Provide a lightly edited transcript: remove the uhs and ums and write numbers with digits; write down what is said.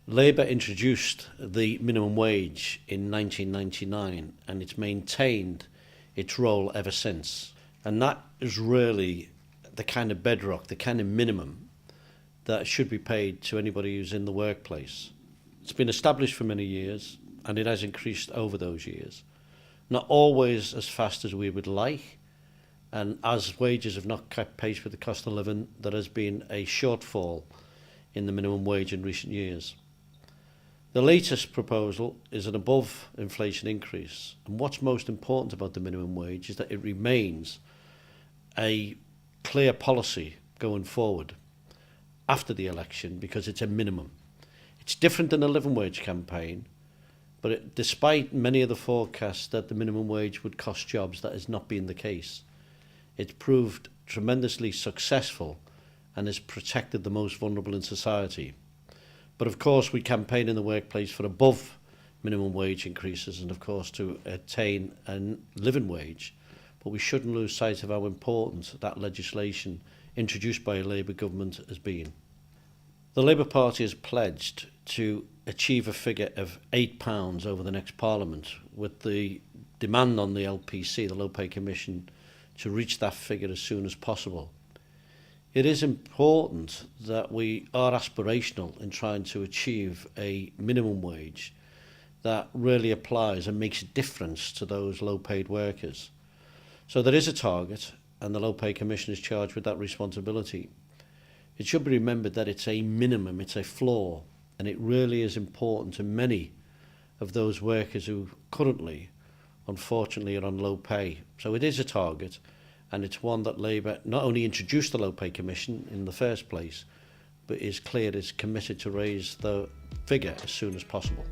Labour introduced the minimum wage in 1999 and it's maintained its role ever since. And that is really the kind of bedrock, the kind of minimum that should be paid to anybody who's in the workplace. It's been established for many years and it has increased over those years. Not always as fast as we would like, and as wages have not kept pace with the cost of living, there has been a shortfall in the minimum wage in recent years. The latest proposal is an above inflation increase, and what's most important about the minimum wage is that it remains a clear policy going forward after the election because it's a minimum. It's different than the living wage campaign, but despite many of the forecasts that the minimum wage would cost jobs, that has not been the case. It's proved tremendously successful and has protected the most vulnerable in society. But of course we campaign in the workplace for above minimum wage increases and of course to attain a living wage. But we shouldn't lose sight of how important that legislation introduced by a Labour government has been. The Labour Party has pledged to achieve a figure of £8 over the next Parliament, with the demand on the LPC, the Low Pay Commission, to reach that figure as soon as possible. It is important that we are aspirational in trying to achieve a minimum wage that really applies and makes a difference to those low-paid workers. So there is a target, and the Low Pay Commission is charged with that responsibility. It should be remembered that it's a minimum, it's a floor, and it really is important to many of those workers who currently, unfortunately, are on low pay. So it is a target, and it's one that Labour not only introduced the Low Pay Commission in the first place, but is clear it's committed to raise the figure as soon as possible.